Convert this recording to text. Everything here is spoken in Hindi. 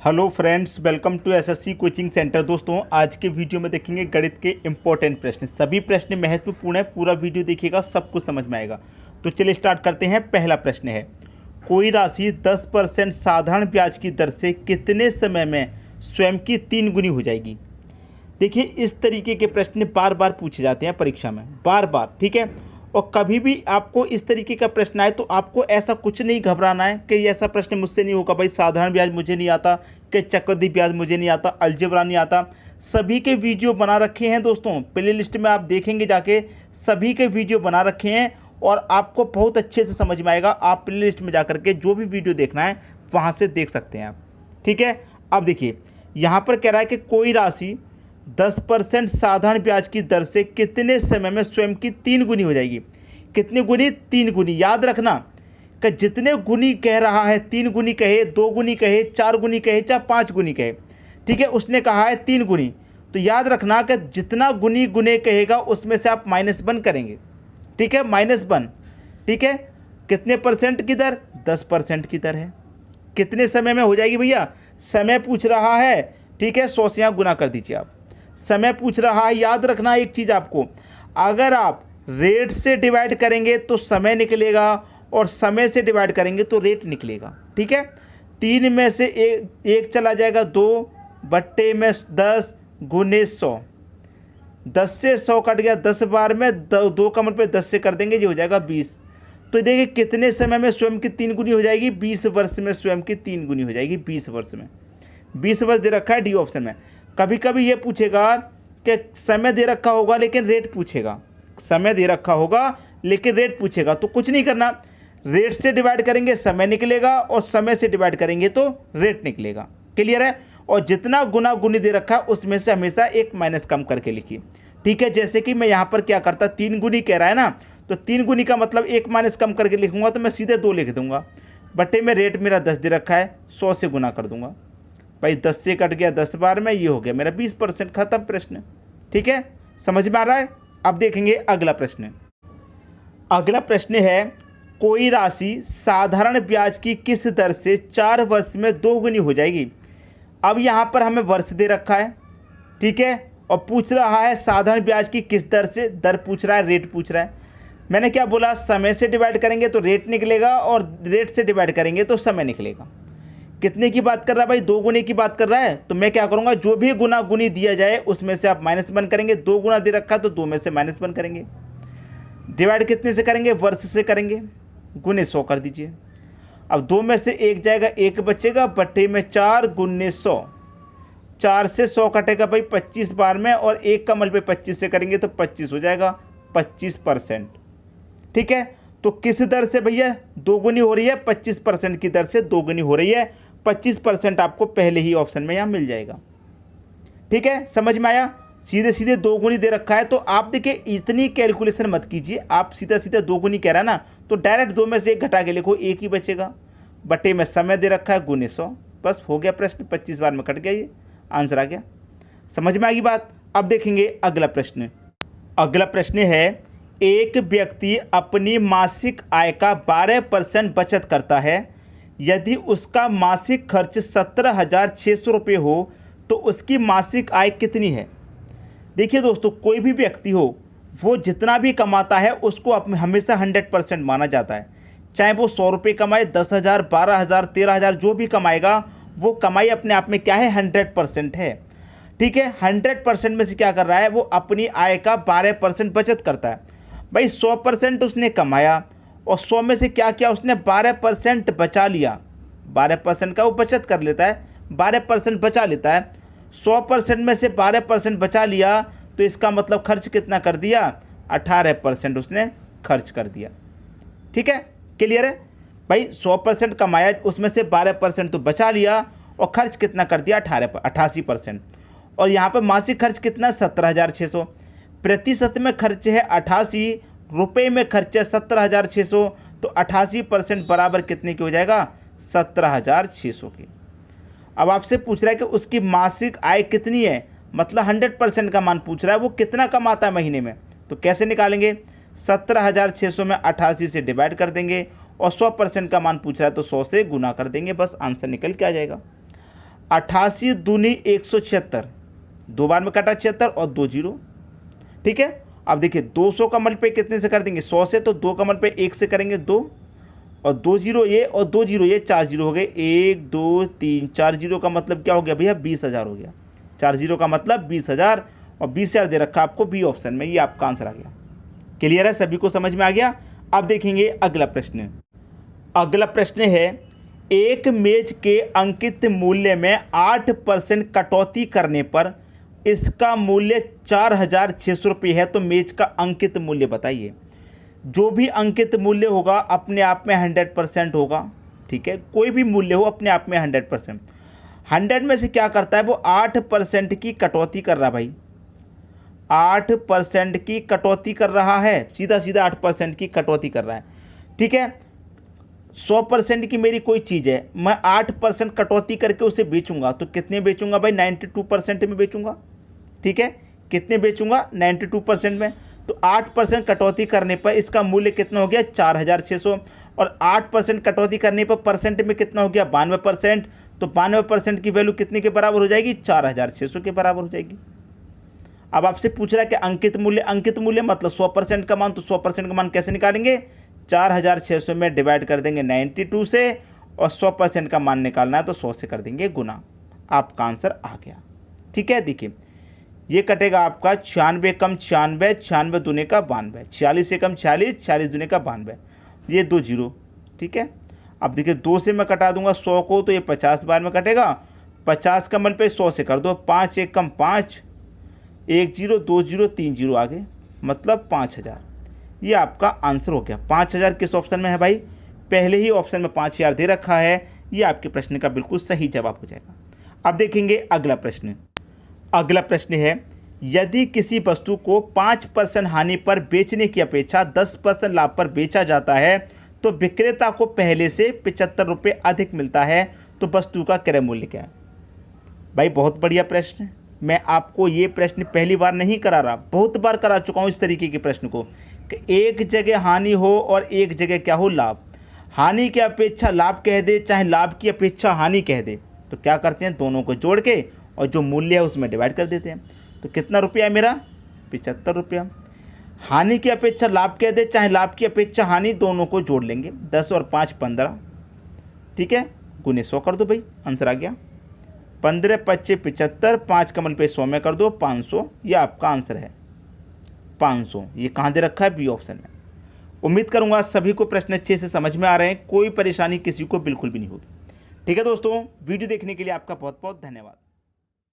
Hello friends, welcome to SSC coaching centre. दोस्तों, आज के वीडियो में देखेंगे गणित के इंपॉर्टेंट प्रश्न। सभी प्रश्न महत्वपूर्ण है, पूरा वीडियो देखिएगा, सब कुछ समझ में आएगा। तो चलिए स्टार्ट करते हैं। पहला प्रश्न है, कोई राशि 10% साधारण ब्याज की दर से कितने समय में स्वयं की 3 गुनी हो जाएगी। देखिए, इस तरीके के प्रश्न बार बार पूछे जाते हैं परीक्षा में, बार बार, ठीक है। और कभी भी आपको इस तरीके का प्रश्न आए तो आपको ऐसा कुछ नहीं घबराना है कि ऐसा प्रश्न मुझसे नहीं होगा। भाई, साधारण ब्याज मुझे नहीं आता, कि चक्रवृद्धि ब्याज मुझे नहीं आता, अलजेब्रा नहीं आता। सभी के वीडियो बना रखे हैं दोस्तों, प्ले लिस्ट में आप देखेंगे जाके, सभी के वीडियो बना रखे हैं और आपको बहुत अच्छे से समझ में आएगा। आप प्ले लिस्ट में जा करके जो भी वीडियो देखना है वहाँ से देख सकते हैं आप, ठीक है। अब देखिए, यहाँ पर कह रहा है कि कोई राशि 10% साधारण ब्याज की दर से कितने समय में स्वयं की 3 गुनी हो जाएगी। कितनी गुनी? 3 गुनी। याद रखना कि जितने गुनी कह रहा है, 3 गुनी कहे, 2 गुनी कहे, 4 गुनी कहे, चाहे 5 गुनी कहे, ठीक है, उसने कहा है 3 गुनी। तो याद रखना कि जितना गुनी गुने कहेगा उसमें से आप -1 करेंगे, ठीक है, -1, ठीक है। कितने परसेंट की दर? 10% की दर है। कितने समय में हो जाएगी भैया? समय पूछ रहा है, ठीक है, 100 से यहाँ गुना कर दीजिए आप। समय पूछ रहा है। याद रखना एक चीज़ आपको, अगर आप रेट से डिवाइड करेंगे तो समय निकलेगा और समय से डिवाइड करेंगे तो रेट निकलेगा, ठीक है। 3 में से एक चला जाएगा, 2 बट्टे में 10 गुने 100, 10 से 100 कट गया, 10 बार में 2 कमर पे 10 से कर देंगे, ये हो जाएगा 20। तो देखिए कितने समय में स्वयं की 3 गुनी हो जाएगी? 20 वर्ष में स्वयं की 3 गुनी हो जाएगी। 20 वर्ष में, 20 वर्ष दे रखा है डी ऑप्शन में। कभी कभी ये पूछेगा कि समय दे रखा होगा लेकिन रेट पूछेगा, समय दे रखा होगा लेकिन रेट पूछेगा। तो कुछ नहीं करना, रेट से डिवाइड करेंगे समय निकलेगा और समय से डिवाइड करेंगे तो रेट निकलेगा। क्लियर है। और जितना गुना गुनी दे रखा है उसमें से हमेशा एक माइनस कम करके लिखिए, ठीक है। जैसे कि मैं यहाँ पर क्या करता, 3 गुनी कह रहा है ना, तो 3 गुनी का मतलब एक माइनस कम करके लिखूंगा, तो मैं सीधे 2 लिख दूंगा। बट्टे में रेट मेरा 10 दे रखा है, 100 से गुना कर दूंगा। भाई 10 से कट गया 10 बार में, ये हो गया मेरा 20%। खत्म प्रश्न, ठीक है। समझ में आ रहा है। अब देखेंगे अगला प्रश्न। अगला प्रश्न है, कोई राशि साधारण ब्याज की किस दर से 4 वर्ष में 2 गुनी हो जाएगी। अब यहाँ पर हमें वर्ष दे रखा है, ठीक है, और पूछ रहा है साधारण ब्याज की किस दर से। दर पूछ रहा है, रेट पूछ रहा है। मैंने क्या बोला? समय से डिवाइड करेंगे तो रेट निकलेगा और रेट से डिवाइड करेंगे तो समय निकलेगा। कितने की बात कर रहा है भाई? 2 गुने की बात कर रहा है। तो मैं क्या करूंगा, जो भी गुना गुनी दिया जाए उसमें से आप -1 करेंगे। 2 गुना दे रखा है तो 2 में से -1 करेंगे। डिवाइड कितने से करेंगे? वर्ष से करेंगे। गुने 100 कर दीजिए। अब 2 में से 1 जाएगा, 1 बचेगा, बट्टे में 4 गुने 100, 4 से 100 कटेगा भाई 25 बार में, और 1 का मल्टीप्लाई 25 से करेंगे तो 25 हो जाएगा, 25%, ठीक है। तो किस दर से भैया 2 गुनी हो रही है? 25% की दर से 2 गुनी हो रही है। 25% आपको पहले ही ऑप्शन में यहाँ मिल जाएगा, ठीक है। समझ में आया। सीधे सीधे 2 गुनी दे रखा है तो आप देखिए इतनी कैलकुलेशन मत कीजिए। आप सीधा सीधा 2 गुनी कह रहा है ना, तो डायरेक्ट 2 में से 1 घटा के लिखो, 1 ही बचेगा। बटे में समय दे रखा है, गुने 100, बस हो गया प्रश्न। 25 बार में कट गया, ये आंसर आ गया। समझ में आ गई बात। अब देखेंगे अगला प्रश्न। अगला प्रश्न है, एक व्यक्ति अपनी मासिक आय का 12% बचत करता है। यदि उसका मासिक खर्च 17,600 रुपये हो तो उसकी मासिक आय कितनी है। देखिए दोस्तों, कोई भी व्यक्ति हो, वो जितना भी कमाता है उसको हमेशा 100% माना जाता है। चाहे वो 100 रुपये कमाए, 10,000, 12,000, 13,000, जो भी कमाएगा वो कमाई अपने आप में क्या है? 100% है, ठीक है। 100% में से क्या कर रहा है? वो अपनी आय का 12% बचत करता है। भाई 100% उसने कमाया और 100 में से क्या किया उसने? 12% बचा लिया। 12% का वो बचत कर लेता है, 12% बचा लेता है। 100% में से 12% बचा लिया तो इसका मतलब खर्च कितना कर दिया? 18% उसने खर्च कर दिया, ठीक है। क्लियर है भाई। 100% कमाया, उसमें से 12% तो बचा लिया और खर्च कितना कर दिया? 88%। और यहाँ पर मासिक खर्च कितना? 17,600। प्रतिशत में खर्च है 88, रुपये में खर्च है 17,600, तो 88% बराबर कितने की हो जाएगा? 17,600 की। अब आपसे पूछ रहा है कि उसकी मासिक आय कितनी है, मतलब 100% का मान पूछ रहा है, वो कितना कमाता है महीने में। तो कैसे निकालेंगे? 17,600 में 88 से डिवाइड कर देंगे और 100% का मान पूछ रहा है तो 100 से गुना कर देंगे, बस आंसर निकल के आ जाएगा। 88 दूनी 176, 2 बार में कटा 76 और 2 जीरो। ठीक है, अब देखिए 200 का मल्टीप्लाई कितने से कर देंगे, 100 से, तो 2 का मल्टीप्लाई 1 से करेंगे 2, और 2 जीरो ये और 2 जीरो ये, 4 जीरो हो गए, 1 2 3, 4 जीरो का मतलब क्या हो गया भैया, 20,000 हो गया। 4 जीरो का मतलब 20,000, और 20,000 दे रखा आपको बी ऑप्शन में, ये आपका आंसर आ गया। क्लियर है, सभी को समझ में आ गया। अब देखेंगे अगला प्रश्न। अगला प्रश्न है, एक मेज के अंकित मूल्य में 8% कटौती करने पर इसका मूल्य 4,600 रुपये है, तो मेज का अंकित मूल्य बताइए। जो भी अंकित मूल्य होगा अपने आप में 100% होगा। ठीक है, कोई भी मूल्य हो अपने आप में 100%। 100 में से क्या करता है वो, 8% की कटौती कर रहा भाई, 8% की कटौती कर रहा है, सीधा सीधा 8% की कटौती कर रहा है। ठीक है, 100% की मेरी कोई चीज़ है, मैं 8% कटौती करके उसे बेचूंगा, तो कितने बेचूंगा भाई, 92% में बेचूंगा। ठीक है, कितने बेचूंगा, 92% में। तो 8% कटौती करने पर इसका मूल्य कितना हो गया, 4,600, और 8% कटौती करने पर परसेंट में कितना हो गया, 92%। तो 92% की वैल्यू कितने के बराबर हो जाएगी, 4,600 के बराबर हो जाएगी। अब आपसे पूछ रहा है कि अंकित मूल्य, अंकित मूल्य मतलब 100% का मान, तो 100% का मान कैसे निकालेंगे, 4,600 में डिवाइड कर देंगे 92 से, और 100% का मान निकालना है तो 100 से कर देंगे गुना, आपका आंसर आ गया। ठीक है, देखिए ये कटेगा आपका 96 कम 96, 96 दूने का 92, 46 से कम 46, 46 दूने का 92, ये 2 जीरो। ठीक है, अब देखिए 2 से मैं कटा दूंगा 100 को, तो ये 50 बार में कटेगा, 50 का मल्टीप्लाई 100 से कर दो, 5 1 कम 5, 1 जीरो 2 जीरो 3 जीरो आगे, मतलब 5,000। ये आपका आंसर हो गया। 5,000 किस ऑप्शन में है भाई, पहले ही ऑप्शन में 5,000 दे रखा है, ये आपके प्रश्न का बिल्कुल सही जवाब हो जाएगा। अब देखेंगे अगला प्रश्न। अगला प्रश्न है, यदि किसी वस्तु को 5% हानि पर बेचने की अपेक्षा 10% लाभ पर बेचा जाता है तो विक्रेता को पहले से 75 रुपये अधिक मिलता है, तो वस्तु का क्रय मूल्य क्या है। भाई बहुत बढ़िया प्रश्न है, मैं आपको ये प्रश्न पहली बार नहीं करा रहा, बहुत बार करा चुका हूँ इस तरीके के प्रश्न को, कि एक जगह हानि हो और एक जगह क्या हो, लाभ। हानि की अपेक्षा लाभ कह दे, चाहे लाभ की अपेक्षा हानि कह दे, तो क्या करते हैं, दोनों को जोड़ के और जो मूल्य है उसमें डिवाइड कर देते हैं। तो कितना रुपया है मेरा, 75 रुपया। हानि की अपेक्षा लाभ कह दे, चाहे लाभ की अपेक्षा हानि, दोनों को जोड़ लेंगे, 10 और 5 15। ठीक है, गुने 100 कर दो भाई, आंसर आ गया। 15 25 75, 5 का मल्टीप्लाई 100 में कर दो, 500, ये आपका आंसर है 500। ये कहाँ दे रखा है, बी ऑप्शन में। उम्मीद करूंगा सभी को प्रश्न अच्छे से समझ में आ रहे हैं, कोई परेशानी किसी को बिल्कुल भी नहीं होगी। ठीक है दोस्तों, वीडियो देखने के लिए आपका बहुत बहुत धन्यवाद।